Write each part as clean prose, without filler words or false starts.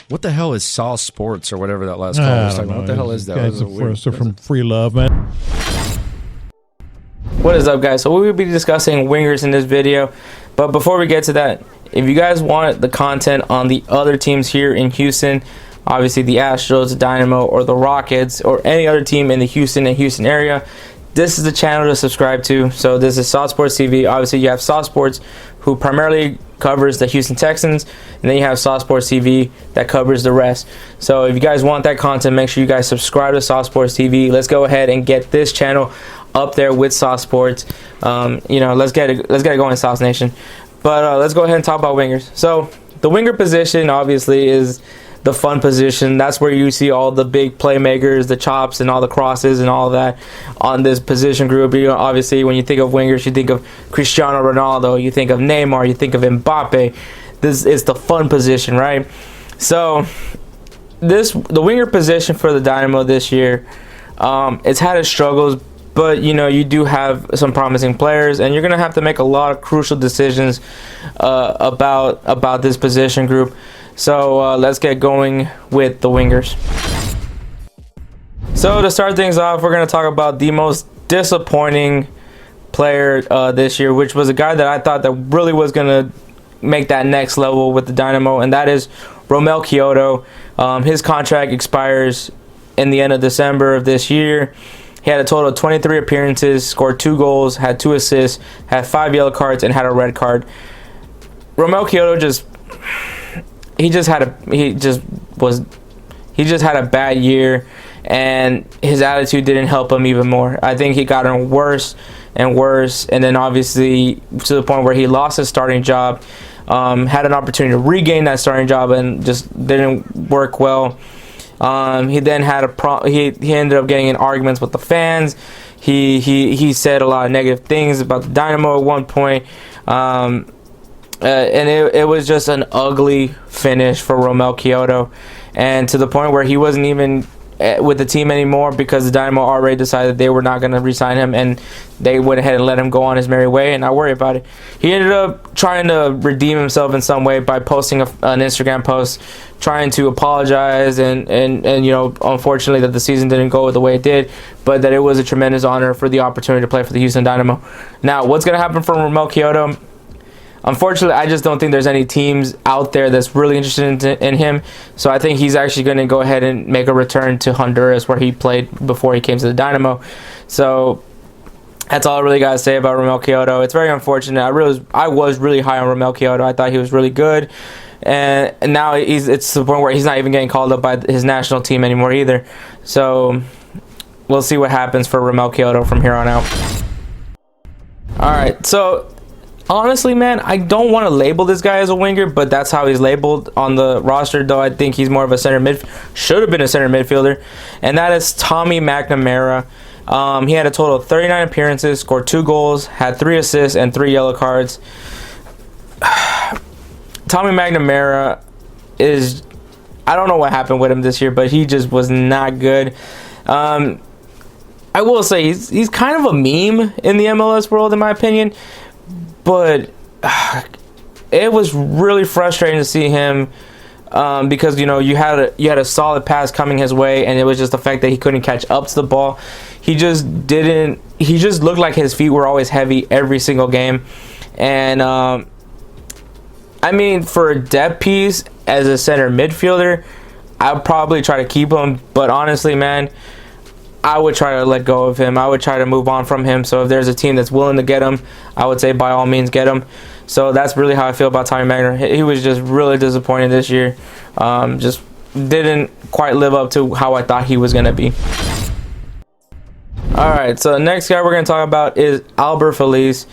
What the hell is Saw Sports or whatever that last call was talking about? What the hell is that? Guys are from Free Love, man. What is up, guys? So we will be discussing wingers in this video, but before we get to that, if you guys want the content on the other teams here in Houston, obviously the Astros, the Dynamo, or the Rockets, or any other team in the Houston and Houston area, this is the channel to subscribe to. So this is Saw Sports TV. Obviously you have Saw Sports, who primarily covers the Houston Texans, and then you have Saw Sports TV that covers the rest. So if you guys want that content, make sure you guys subscribe to Saw Sports TV. Let's go ahead and get this channel up there with Saw Sports. Let's get it going, Sauce Nation. But let's go ahead and talk about wingers. So the winger position obviously is the fun position. That's where you see all the big playmakers, the chops, and all the crosses and all that on this position group. Obviously, when you think of wingers, you think of Cristiano Ronaldo, you think of Neymar, you think of Mbappe. This is the fun position, right? So the winger position for the Dynamo this year, it's had its struggles, but you do have some promising players, and you're gonna have to make a lot of crucial decisions about this position group. So let's get going with the wingers. So to start things off, we're going to talk about the most disappointing player this year, which was a guy that I thought that really was going to make that next level with the Dynamo, and that is Romell Quioto. His contract expires in the end of December of this year. He had a total of 23 appearances, scored 2 goals, had 2 assists, had 5 yellow cards, and had a red card. Romell Quioto he just had a bad year, and his attitude didn't help him even more. I think he got worse and worse, and then obviously to the point where he lost his starting job, had an opportunity to regain that starting job, and just didn't work well. He then had he ended up getting in arguments with the fans. He said a lot of negative things about the Dynamo at one point. And it was just an ugly finish for Romell Quioto, and to the point where he wasn't even with the team anymore because the Dynamo already decided they were not going to re-sign him, and they went ahead and let him go on his merry way and not worry about it. He ended up trying to redeem himself in some way by posting an Instagram post trying to apologize and unfortunately that the season didn't go the way it did, but that it was a tremendous honor for the opportunity to play for the Houston Dynamo. Now, what's going to happen for Romell Quioto? Unfortunately, I just don't think there's any teams out there that's really interested in him. So I think he's actually going to go ahead and make a return to Honduras, where he played before he came to the Dynamo. So that's all I really got to say about Romell Quioto. It's very unfortunate. I was really high on Romell Quioto. I thought he was really good. And now it's to the point where he's not even getting called up by his national team anymore either. So we'll see what happens for Romell Quioto from here on out. All right, so honestly, man, I don't want to label this guy as a winger, but that's how he's labeled on the roster, though I think he's more of a should have been a center midfielder, and that is Tommy McNamara. He had a total of 39 appearances, scored 2 goals, had 3 assists, and 3 yellow cards. Tommy McNamara I don't know what happened with him this year, but he just was not good. I will say he's kind of a meme in the MLS world, in my opinion. But it was really frustrating to see him because you had a solid pass coming his way, and it was just the fact that he couldn't catch up to the ball. He just looked like his feet were always heavy every single game. And I mean, for a depth piece as a center midfielder, I'd probably try to keep him. But honestly, man, I would try to let go of him. I would try to move on from him. So if there's a team that's willing to get him, I would say by all means get him. So that's really how I feel about Tommy McNamara. He was just really disappointed this year. Just didn't quite live up to how I thought he was going to be. All right, so the next guy we're going to talk about is Hector Flores,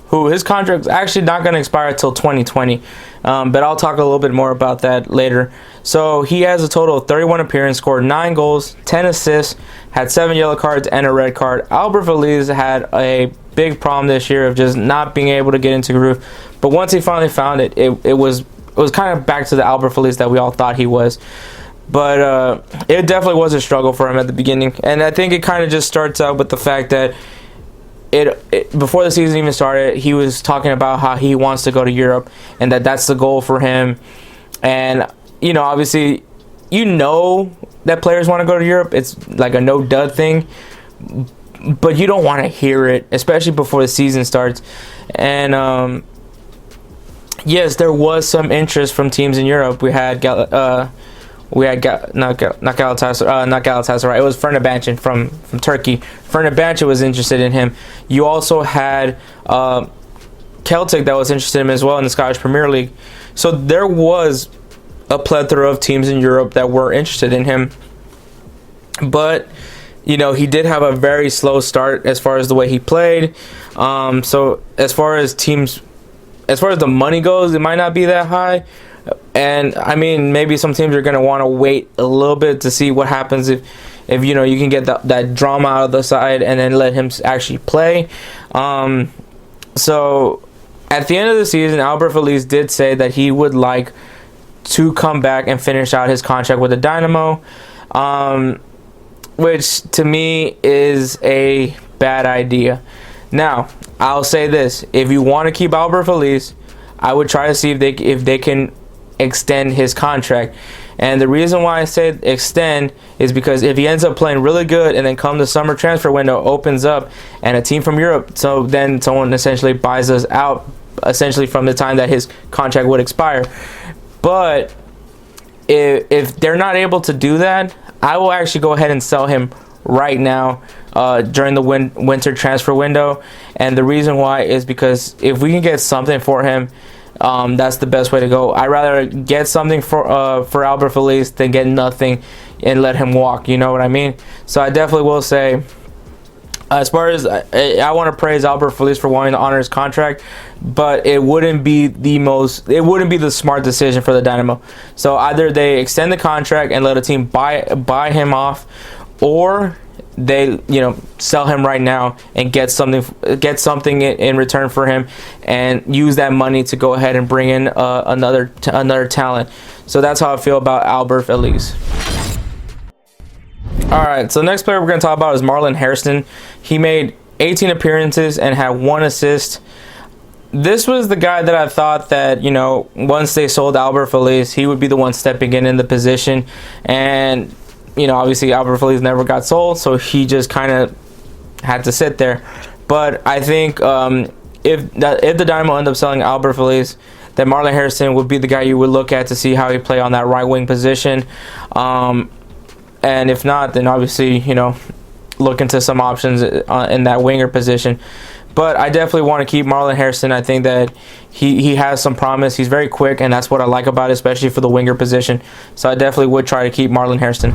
who his contract is actually not going to expire until 2020. But I'll talk a little bit more about that later. So he has a total of 31 appearances, scored 9 goals, 10 assists, had 7 yellow cards and a red card. Hector Flores had a big problem this year of just not being able to get into groove. But once he finally found it, it was kind of back to the Hector Flores that we all thought he was. But it definitely was a struggle for him at the beginning. And I think it kind of just starts out with the fact that before the season even started, he was talking about how he wants to go to Europe and that's the goal for him. And obviously, that players want to go to Europe. It's like a no dud thing, but you don't want to hear it, especially before the season starts. And yes, there was some interest from teams in Europe. We had not Galatasaray. It was Fenerbahce from Turkey. Fenerbahce was interested in him. You also had Celtic that was interested in him as well in the Scottish Premier League. So there was a plethora of teams in Europe that were interested in him. But he did have a very slow start as far as the way he played. So as far as the money goes, it might not be that high. And I mean, maybe some teams are going to want to wait a little bit to see what happens if you can get that drama out of the side and then let him actually play. So at the end of the season, Albert Feliz did say that he would like to come back and finish out his contract with the Dynamo, which to me is a bad idea. Now, I'll say this: if you want to keep Albert Feliz, I would try to see if they can extend his contract. And the reason why I say extend is because if he ends up playing really good and then come the summer transfer window opens up and a team from Europe, so then someone essentially buys us out essentially from the time that his contract would expire. But if they're not able to do that, I will actually go ahead and sell him right now during the winter transfer window. And the reason why is because if we can get something for him, that's the best way to go. I'd rather get something for Albert Feliz than get nothing and let him walk. You know what I mean? So I definitely will say, as far as I want to praise Albert Feliz for wanting to honor his contract, but it wouldn't be the smart decision for the Dynamo. So either they extend the contract and let a team buy him off, or they sell him right now and get something in return for him and use that money to go ahead and bring in another talent. So that's how I feel about Albert Feliz. Alright, so the next player we're going to talk about is Marlon Hairston. He made 18 appearances and had 1 assist. This was the guy that I thought that, once they sold Albert Feliz, he would be the one stepping in the position. And obviously Albert Feliz never got sold, so he just kind of had to sit there. But I think if the Dynamo end up selling Albert Feliz, then Marlon Hairston would be the guy you would look at to see how he play on that right wing position. And if not, then obviously look into some options in that winger position. But I definitely want to keep Marlon Hairston. I think that he has some promise. He's very quick, and that's what I like about it, especially for the winger position. So I definitely would try to keep Marlon Hairston.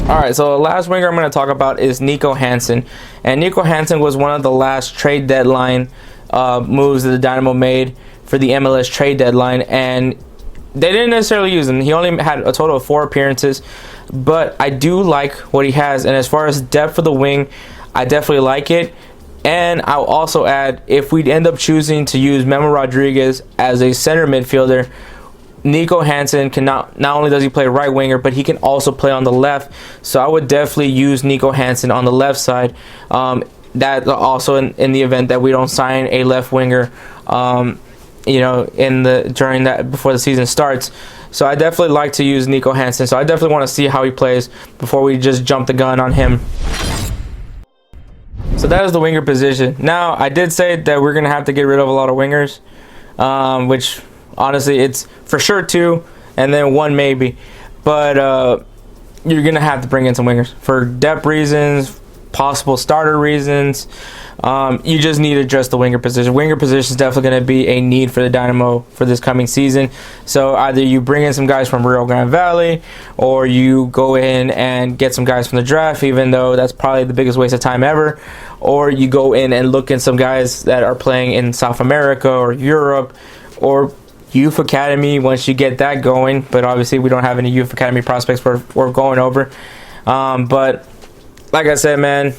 Alright, so the last winger I'm going to talk about is Nikko Hanson. And Nikko Hanson was one of the last trade deadline moves that the Dynamo made for the MLS trade deadline. And they didn't necessarily use him. He only had a total of 4 appearances. But I do like what he has. And as far as depth for the wing, I definitely like it. And I'll also add, if we end up choosing to use Memo Rodriguez as a center midfielder, Nikko Hanson can not only does he play right winger, but he can also play on the left. So I would definitely use Nikko Hanson on the left side. That also in the event that we don't sign a left winger, during that before the season starts. So I definitely like to use Nikko Hanson. So I definitely want to see how he plays before we just jump the gun on him. So that is the winger position. Now, I did say that we're going to have to get rid of a lot of wingers, which honestly, it's for sure 2 and then 1 maybe. But you're going to have to bring in some wingers for depth reasons, possible starter reasons. You just need to address the winger position. Winger position is definitely going to be a need for the Dynamo for this coming season. So either you bring in some guys from Rio Grande Valley, or you go in and get some guys from the draft, even though that's probably the biggest waste of time ever. Or you go in and look at some guys that are playing in South America or Europe, or Youth Academy once you get that going. But obviously we don't have any Youth Academy prospects we're going over. But like I said, man,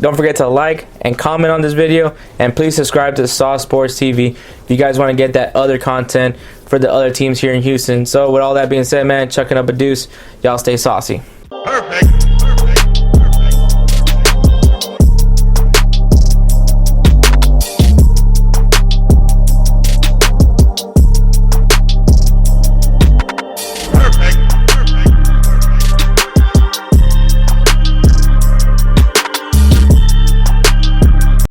don't forget to like and comment on this video, and please subscribe to Sauce Sports TV if you guys want to get that other content for the other teams here in Houston. So with all that being said, man, chucking up a deuce. Y'all stay saucy.